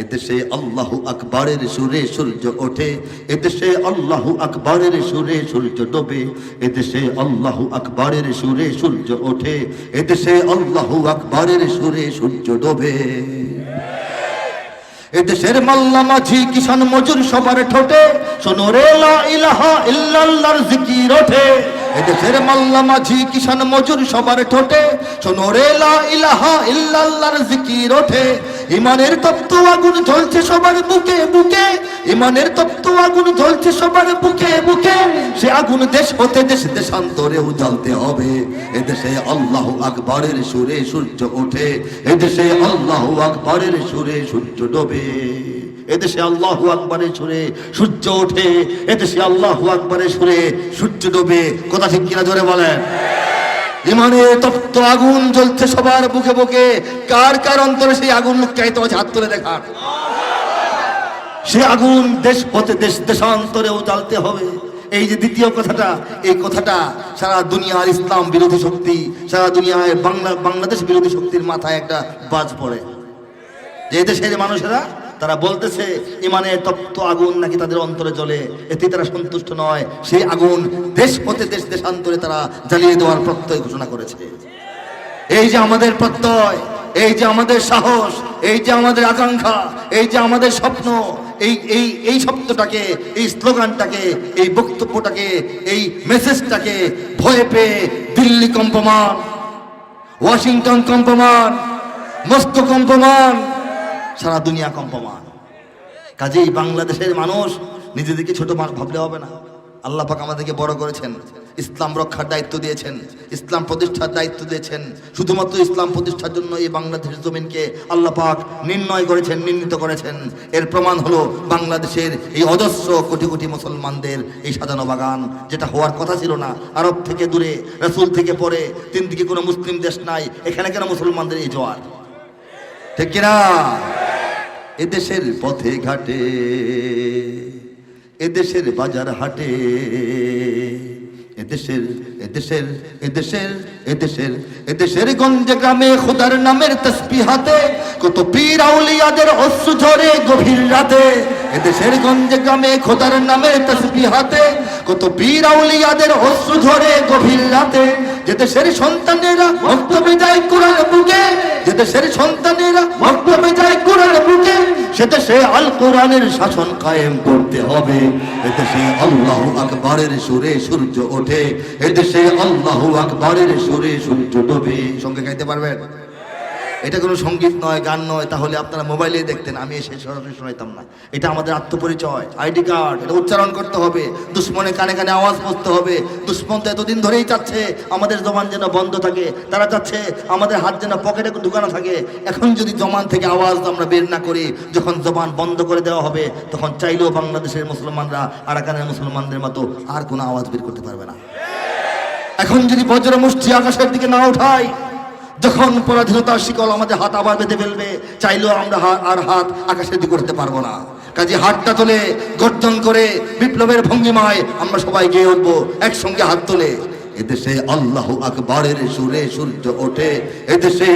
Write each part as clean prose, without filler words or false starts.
এদেশে আল্লাহু আকবরের সুরে সূর্য ওঠে, এদেশে আল্লাহু আকবরের সুরে সূর্য ডোবে। এদেশে আল্লাহু আকবরের সুরে সূর্য ওঠে, এদেশে আল্লাহু আকবরের সুরে সূর্য ডোবে। এদেশের মাল্লা মাঝি কিষান মজুর সবার ঠোঁটে শোনো রে লা ইলাহা ইল্লাল্লাহর জিকির ওঠে। এদেশের মাল্লা মাঝি কিষান মজুর সবার ঠোঁটে শোনো রে লা ইলাহা ইল্লাল্লাহর জিকির ওঠে। ইমানের তপ্ত আগুন জ্বলছে সবার বুকে বুকে, ইমানের তপ্ত আগুন জ্বলছে সবার বুকে বুকে। সে আগুন দেশ হতে দেশ দেশান্তরেও জ্বলতে হবে। এদেশে আল্লাহু আকবরের সুরে সূর্য ওঠে, এদেশে আল্লাহু আকবরের সুরে সূর্য ডোবে। এদেশে আল্লাহু আকবরের সুরে সূর্য ওঠে, এদেশে আল্লাহু আকবরের সুরে সূর্য ডোবে। কথা ঠিক কিনা জোরে বলেন। ইমানের তপ্ত আগুন জ্বলছে সবার বুকে বুকে। কার কার অন্তরে সেই আগুন লুকায়িত আছে? হাত তুলে দেখান। সে আগুন দেশ হতে দেশ দেশান্তরেও জ্বালতে হবে। এই যে দ্বিতীয় কথাটা, এই কথাটা সারা দুনিয়ার ইসলাম বিরোধী শক্তি, সারা দুনিয়ায় বাংলাদেশ বিরোধী শক্তির মাথায় একটা বাজ পড়ে। যে দেশের মানুষেরা তারা বলতেছে ইমানের তপ্ত আগুন নাকি তাদের অন্তরে জ্বলে, এতে তারা সন্তুষ্ট নয়। সেই আগুন দেশ হতে দেশ দেশান্তরে তারা জ্বালিয়ে দেওয়ার প্রত্যয় ঘোষণা করেছে। এই যে আমাদের প্রত্যয়, এই যে আমাদের সাহস, এই যে আমাদের আকাঙ্ক্ষা, এই যে আমাদের স্বপ্ন, এই শব্দটাকে, এই স্লোগানটাকে, এই বক্তব্যটাকে, এই মেসেজটাকে ভয় পেয়ে দিল্লি কম্পমান, ওয়াশিংটন কম্পমান, মস্কো কম্পমান, সারা দুনিয়া কম্পমান। কাজেই বাংলাদেশের মানুষ নিজেদেরকে ছোট ভাবলে হবে না। আল্লাহ পাক আমাদেরকে বড় করেছেন, ইসলাম রক্ষার দায়িত্ব দিয়েছেন, ইসলাম প্রতিষ্ঠার দায়িত্ব দিয়েছেন। শুধুমাত্র ইসলাম প্রতিষ্ঠার জন্য এই বাংলাদেশের জমিনকে আল্লাহ পাক নির্ণয় করেছেন, নির্ণীত করেছেন। এর প্রমাণ হলো বাংলাদেশের এই অজস্র কোটি কোটি মুসলমানদের এই সাজানো বাগান, যেটা হওয়ার কথা ছিল না। আরব থেকে দূরে, রাসূল থেকে পরে, তিন দিকে কোনো মুসলিম দেশ নাই, এখানে কেন মুসলমানদের এই জোয়ার? ঠিক কিনা? এদেশের পথে ঘাটে, এদেশের বাজার হাটে, এদেশের এদেশের এদেশের এদেশের এদেশের গঞ্জে গ্রামে খোদার নামের তাসবিহ হাতে কত পীর আউলিয়াদের অশ্রু ঝরে গভীর রাতে। এদেশের গঞ্জে গ্রামে খোদার নামের তাসবিহ হাতে কত পীর আউলিয়াদের অশ্রু ঝরে গভীর রাতে। যে দেশের সন্তানেরা মক্তবে যায় কোরআন বুকে, যে দেশের সন্তানেরা মক্তবে যায় কোরআন বুকে, সে দেশে আল কোরআনের শাসন কায়েম করতে হবে। এদেশে আল্লাহু আকবরের সুরে সূর্য ওঠে, এদেশে আল্লাহু আকবরের সুরে সূর্য ডোবে। সঙ্গে গাইতে পারবেন? এটা কোনো সঙ্গীত নয়, গান নয়, তাহলে আপনারা মোবাইলে দেখতেন, আমি এসে সরাসরি শোনাইতাম না। এটা আমাদের আত্মপরিচয়, আইডি কার্ড। এটা উচ্চারণ করতে হবে, দুশ্মনে কানে কানে আওয়াজ করতে হবে। দুশ্মন তো এতদিন ধরেই চাচ্ছে আমাদের জবান যেন বন্ধ থাকে, তারা চাচ্ছে আমাদের হাত যেন পকেটে ঢুকানো থাকে। এখন যদি জবান থেকে আওয়াজ আমরা বের না করি, যখন জবান বন্ধ করে দেওয়া হবে, তখন চাইলেও বাংলাদেশের মুসলমানরা আরাকানের মুসলমানদের মতো আর কোনো আওয়াজ বের করতে পারবে না। এখন যদি বজ্র মুষ্টি আকাশের দিকে না উঠাই, যখন পরাধীনতার শিকল আমাদের হাত আবার বেঁধে ফেলবে, চাইলেও আমরা হাত আকাশের দিকে করতে পারবো না। কাজে হাতটা তোলে গর্জন করে বিপ্লবের ভঙ্গিমায় আমরা সবাই গিয়ে উঠবো একসঙ্গে হাত তোলে। এদেশে আল্লাহু আকবরের সুরে সূর্য ওঠে, এদেশে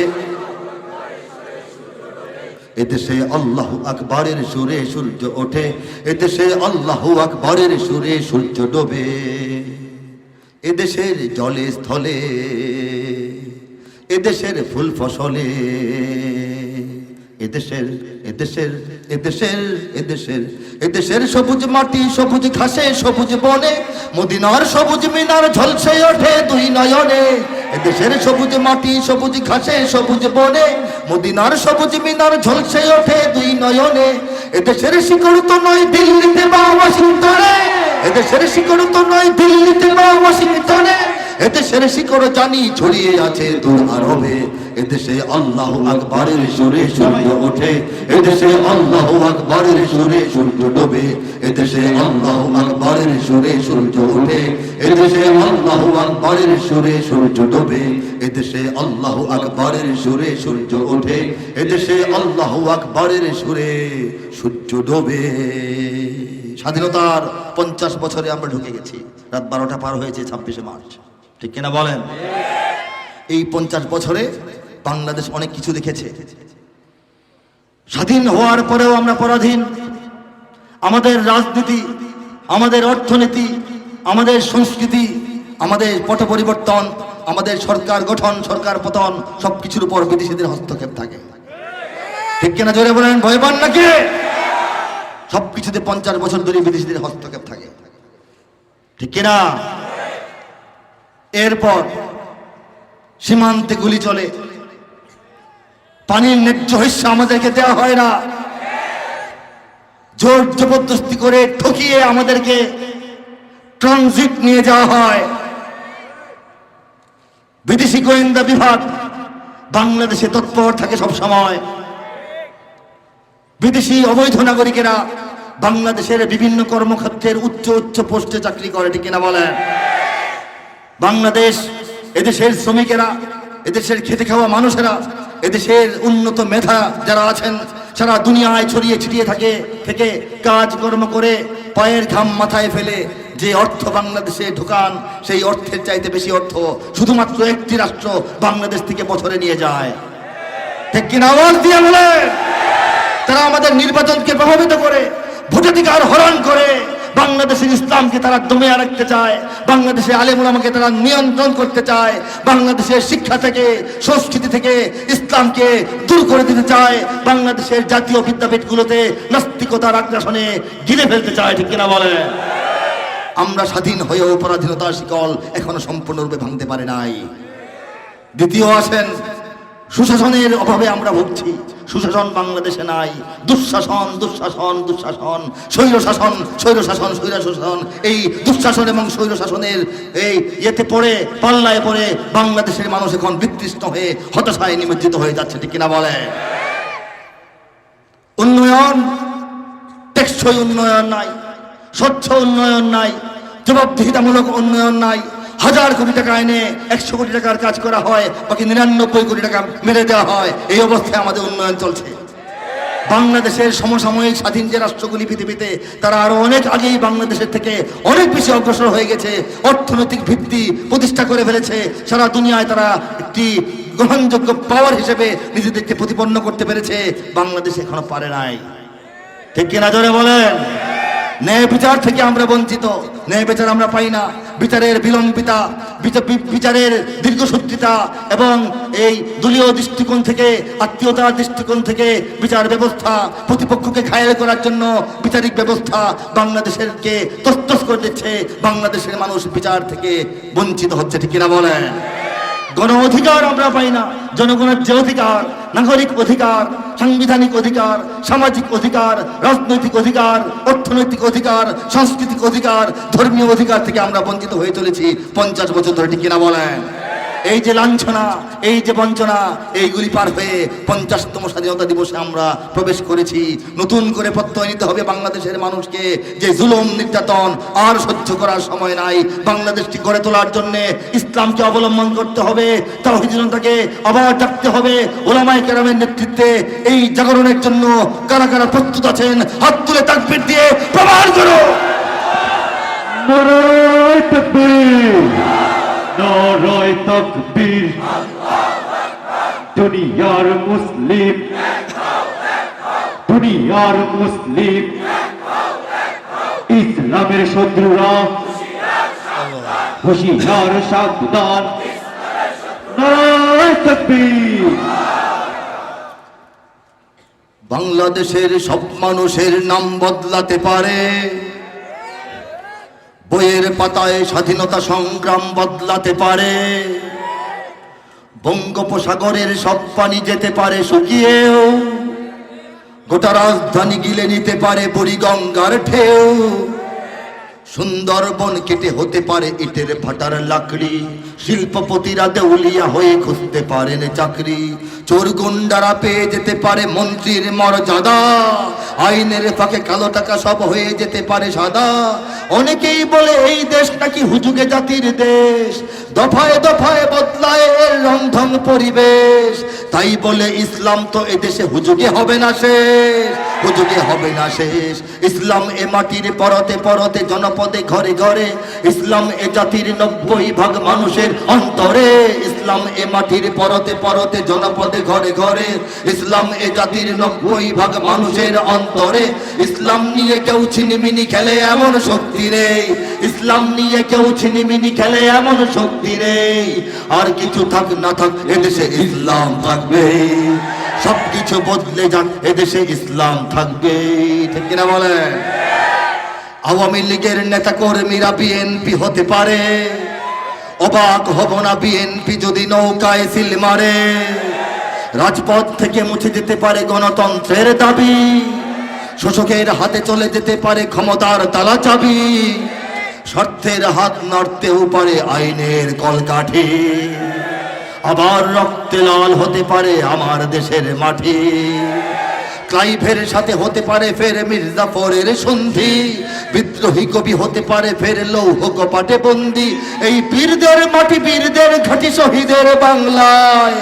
এদেশে আল্লাহু আকবরের সুরে সূর্য ওঠে, এদেশে আল্লাহু আকবরের সুরে সূর্য ডোবে। এদেশের জলে স্থলে, এদেশের ফুল ফসলে, এদেশের এদেশের এদেশের এদেশের এদেশের সবুজ মাটি, সবুজ ঘাসে, সবুজ বনে, মদিনার সবুজ মিনার ঝলসে ওঠে দুই নয়নে। এদেশের সবুজ মাটি, সবুজ ঘাসে, সবুজ বনে, মদিনার সবুজ মিনার ঝলসে ওঠে দুই নয়নে। এদেশের শিকড় তো নয় দিল্লিতে বা ওয়াশিংটনে, এদেশের শিকড় তো নয় দিল্লিতে বা ওয়াশিংটনে, এদেশের শিকড় জানি ছড়িয়ে আছে দূর আরবে। এদেশে আল্লাহু আকবরের সুরে সূর্য ওঠে, এদেশে আল্লাহু আকবরের সুরে সূর্য ডোবে। এদেশে আল্লাহু আকবরের সুরে সূর্য ওঠে, এদেশে আল্লাহু আকবরের সুরে সূর্য ডোবে। এদেশে আল্লাহু আকবরের সুরে সূর্য ওঠে, এদেশে আল্লাহু আকবরের সুরে সূর্য ডোবে। স্বাধীনতার 50 বছরে আমরা ঢুকে গেছি, রাত 12টা পার হয়েছে 26শে মার্চ। ঠিক কিনা বলেন? এই 50 বছরে বাংলাদেশ অনেক কিছু দেখেছে। স্বাধীন হওয়ার পরেও আমরা পরাধীন। আমাদের রাজনীতি, আমাদের অর্থনীতি, আমাদের সংস্কৃতি, আমাদের পট পরিবর্তন, আমাদের সরকার গঠন, সরকার পতন সবকিছুর উপর বিদেশিদের হস্তক্ষেপ থাকে। ঠিক কিনা জোরে বলেন, ভয় পান নাকি? সবকিছুতে 50 বছর ধরে বিদেশিদের হস্তক্ষেপ থাকে, ঠিক কিনা? এরপর সীমান্তে গুলি চলে, পানির ন্যায্য হিস্সা আমাদেরকে দেওয়া হয় না, জোর জবরদস্তি করে ঠকিয়ে আমাদেরকে ট্রানজিট নিয়ে যাওয়া হয়। বিদেশি গোয়েন্দা বিভাগ বাংলাদেশে তৎপর থাকে সব সময়। বিদেশি অবৈধ নাগরিকেরা বাংলাদেশের বিভিন্ন কর্মক্ষেত্রের উচ্চ উচ্চ পোস্টে চাকরি করে, ঠিক কিনা বলেন? বাংলাদেশ, এদেশের শ্রমিকেরা, এদেশের খেতে খাওয়া মানুষেরা, এদেশের উন্নত মেধা যারা আছেন সারা দুনিয়ায় ছড়িয়ে ছিটিয়ে থেকে কাজকর্ম করে পায়ের ঘাম মাথায় ফেলে যে অর্থ বাংলাদেশে ঢোকান, সেই অর্থের চাইতে বেশি অর্থ শুধুমাত্র একটি রাষ্ট্র বাংলাদেশ থেকে বছরে নিয়ে যায়, ঠিক কিনা? আওয়াজ দিয়ে বলে। তারা আমাদের নির্বাচনকে প্রভাবিত করে, ভোটাধিকার হরণ করে, বাংলাদেশের ইসলামকে তারা দমে রাখতে চায়, বাংলাদেশের আলেম ওলামাকে তারা নিয়ন্ত্রণ করতে চায়, বাংলাদেশের শিক্ষা থেকে, সংস্কৃতি থেকে ইসলামকে দূর করে দিতে চায়, বাংলাদেশের জাতীয় বিদ্যাপীঠগুলোতে নাস্তিকতার আগ্রাসনে গিলে ফেলতে চায়, ঠিক কিনা বলে? আমরা স্বাধীন হয়েও পরাধীনতার শিকল এখনো সম্পূর্ণরূপে ভাঙতে পারে নাই। দ্বিতীয় আসেন, সুশাসনের অভাবে আমরা ভুগছি। সুশাসন বাংলাদেশে নাই, দুঃশাসন, দুঃশাসন, দুঃশাসন, স্বৈরশাসন, স্বৈরশাসন, স্বৈরশাসন। এই দুঃশাসন এবং স্বৈরশাসনের এই ইয়েতে পড়ে, পাল্লায় পড়ে বাংলাদেশের মানুষ এখন বিতৃষ্ণ হয়ে হতাশায় নিমজ্জিত হয়ে যাচ্ছে, ঠিক কিনা বলে? উন্নয়ন, টেকসই উন্নয়ন নাই, স্বচ্ছ উন্নয়ন নাই, জবাবদিহিতামূলক উন্নয়ন নাই। 1000 কোটি টাকা এনে 100 কোটি টাকার কাজ করা হয়, বাকি 99 কোটি টাকা মেরে দেওয়া হয়। এই অবস্থায় আমাদের উন্নয়ন চলছে। বাংলাদেশের সমসাময়িক স্বাধীন যে রাষ্ট্রগুলি পৃথিবীতে, তারা আরো অনেক আগেই বাংলাদেশের থেকে অনেক বেশি অগ্রসর হয়ে গেছে, অর্থনৈতিক ভিত্তি প্রতিষ্ঠা করে ফেলেছে। সারা দুনিয়ায় তারা একটি গ্রহণযোগ্য পাওয়ার হিসেবে নিজেদেরকে প্রতিপন্ন করতে পেরেছে। বাংলাদেশ এখনো পারে নাই, ঠিক কিনা জোরে বলেন? ন্যায় বিচার থেকে আমরা বঞ্চিত, ন্যায় বিচার আমরা পাই না। বিচারের বিলম্বিতা, বিচারের দীর্ঘসূত্রিতা এবং এই দলীয় দৃষ্টিকোণ থেকে, আত্মীয়তার দৃষ্টিকোণ থেকে বিচার ব্যবস্থা, প্রতিপক্ষকে ঘায়েল করার জন্য বিচারিক ব্যবস্থা বাংলাদেশেরকে তছনছ করে দিচ্ছে। বাংলাদেশের মানুষ বিচার থেকে বঞ্চিত হচ্ছে, ঠিক কিনা বলেন? গণ অধিকার আমরা পাই না। জনগণের যে অধিকার, নাগরিক অধিকার, সাংবিধানিক অধিকার, সামাজিক অধিকার, রাজনৈতিক অধিকার, অর্থনৈতিক অধিকার, সাংস্কৃতিক অধিকার, ধর্মীয় অধিকার থেকে আমরা বঞ্চিত হয়ে চলেছি 50 বছর ধরে, ঠিক কিনা বলেন? এই যে লাঞ্ছনা, এই যে বঞ্চনা, এইগুলি পার হয়ে 50তম স্বাধীনতা দিবসে আমরা প্রবেশ করেছি। নতুন করে প্রত্যয় নিতে হবে বাংলাদেশের মানুষকে যে জুলুম নির্যাতন আর সহ্য করার সময় নাই। বাংলাদেশটি গড়ে তোলার জন্য ইসলামকে অবলম্বন করতে হবে, তাওহীদ জনতাকে আবার ডাকতে হবে। ওলামায়ে কেরামের নেতৃত্বে এই জাগরণের জন্য কারা কারা প্রস্তুত আছেন? হাত তুলে তাকবীর দিয়ে প্রমাণ করো। নারায়ে তাকবীর, নারায়ে তাকবীর। দুনিয়ার মুসলিম, দুনিয়ার মুসলিম, ইসলামের শত্রুরা হুঁশিয়ার সাবধান। নারায়ে তাকবীর। বাংলাদেশের সব মানুষের নাম বদলাতে পারে, বইয়ের পাতায় স্বাধীনতা সংগ্রাম বদলাতে পারে, বঙ্গোপসাগরের সব পানি যেতে পারে শুকিয়েও, গোটা রাজধানী গিলে নিতে পারে বুড়িগঙ্গার ঢেউ, সুন্দরবন কেটে হতে পারে ইটের ভাটার লাকড়ি, শিল্পপতিরা দেউলিয়া হয়ে খুঁজতে পারেন চাকরি, চোর গুন্ডারা পেয়ে যেতে পারে মন্ত্রীর মর্যাদা, আইনের ফাঁকে কালো টাকা সব হয়ে যেতে পারে সাদা। অনেকেই বলে এই দেশ নাকি হুজুগে জাতির দেশ, দফায় দফায় বদলায় এর রংঢং পরিবেশ। তাই বলে ইসলাম তো এদেশে হুজুগে হবে না শেষ, হুজুগে হবে না শেষ। ইসলাম এ মাটির পরতে পরতে জনপদে ঘরে ঘরে, ইসলাম এ জাতির 90% মানুষের অন্তরে। ইসলাম এ মাটির পরতে পরতে জনপদে ঘরে ঘরে, ইসলাম এ জাতির 90% মানুষের অন্তরে। ইসলাম নিয়ে কেউ ছিনিমিনি খেলে এমন শক্তি নেই, ইসলাম নিয়ে কেউ ছিনিমিনি খেলে এমন শক্তি নেই। আর কিছু থাক না থাক এদেশে ইসলাম থাকবে, সবকিছু বদলে যাক এদেশে ইসলাম থাকবে। ঠিক কিনা বলেন? আওয়ামী লীগের নেতা কর্মীরা বিএনপি হতে পারে, অবাক হব না বিএনপি যদি নৌকায় সিল মারে। রাজপথ থেকে মুছে যেতে পারে গণতন্ত্রের দাবি, শোষকের হাতে চলে যেতে পারে ক্ষমতার তালা চাবি। স্বার্থের হাত নাড়তেও পারে আইনের কলকাঠি, আবার রক্তে লাল হতে পারে আমার দেশের মাটি। ক্লাইভের সাথে হতে পারে ফের মির্জাফরের সন্ধি, বিদ্রোহী কবি হতে পারে ফের লৌহ কপাটে বন্দি। এই বীরদের মাটি, বীরদের ঘাঁটি, শহীদের বাংলায়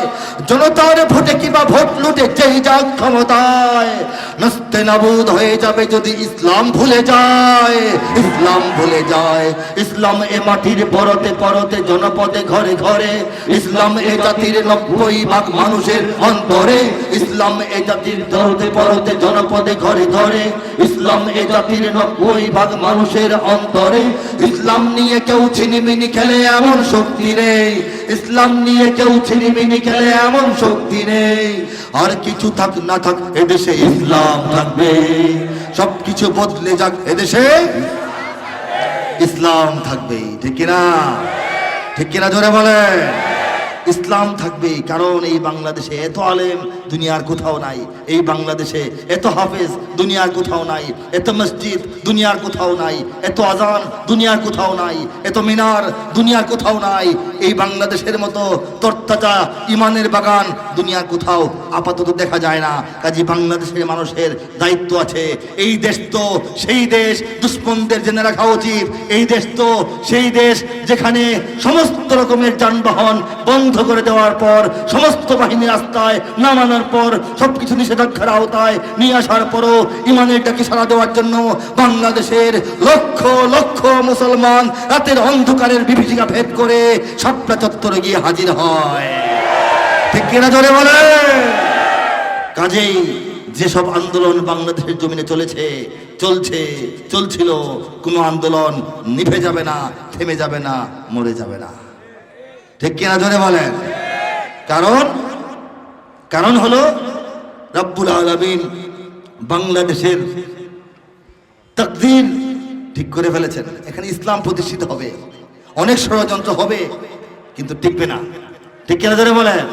জনতার ভোটে কিবা ভোট লুটে যেই যাক ক্ষমতায়, নস্তে নাবুদ হয়ে যাবে যদি ইসলাম ভুলে যায়, ইসলাম ভুলে যায়। ইসলাম এ মাটির পরতে পরতে জনপদে ঘরে ঘরে, ইসলাম এ জাতির 90% মানুষের অন্তরে। ইসলাম এ জাতির পরতে পরতে জনপদে ঘরে ঘরে, ইসলাম এ জাতির 90% মানুষের অন্তরে। ইসলাম নিয়ে কেউ ছিনিমিনি খেলে এমন শক্তি নেই, ইসলাম নিয়ে কেউ ছিনিমিনি খেলে এমন শক্তি নেই। আর কিছু থাক না থাক এদেশে ইসলাম থাকবে, সবকিছু বদলে যাক এদেশে ইসলাম থাকবে। ঠিক কিনা? ঠিক কিনা জোরে বলে? ইসলাম থাকবে, কারণ এই বাংলাদেশে এত আলেম দুনিয়ার কোথাও নাই, এই বাংলাদেশে এত হাফেজ দুনিয়ার কোথাও নাই, এত মসজিদ দুনিয়ার কোথাও নাই, এত আজান দুনিয়ার কোথাও নাই, এত মিনার দুনিয়ার কোথাও নাই। এই বাংলাদেশের মতো তরতাজা ইমানের বাগান দুনিয়ার কোথাও আপাতত দেখা যায় না। কাজে বাংলাদেশের মানুষের দায়িত্ব আছে। এই দেশ তো সেই দেশ, দুশ্মনদের জেনে রাখা উচিত। এই দেশ তো সেই দেশ যেখানে সমস্ত রকমের যানবাহন বন্ধ করে দেওয়ার পর, সমস্ত বাহিনী রাস্তায় নামানোর পর, সবকিছু নিষেধাজ্ঞার আওতায় নিয়ে আসার পরও ইমানের ডাকে সাড়া দেওয়ার জন্য বাংলাদেশের লক্ষ লক্ষ মুসলমান রাতের অন্ধকারের বিভীষিকা ভেদ করে শাপলা চত্বরে গিয়ে হাজির হয়। ঠিক কিনা জোরে বলে? কাজেই যেসব আন্দোলন বাংলাদেশের জমিনে চলেছে, চলছে, চলছিল, কোনো আন্দোলন নিভে যাবে না, থেমে যাবে না, মরে যাবে না। ঠিক কিনা জোরে বলেন? কারণ হলো রব্বুল আলামিন বাংলাদেশের তাকদীর ঠিক করে ফেলেছেন। এখানে ইসলাম প্রতিষ্ঠিত হবে, অনেক ষড়যন্ত্র হবে, কিন্তু টিকবে না। ঠিক কিনা জোরে বলেন?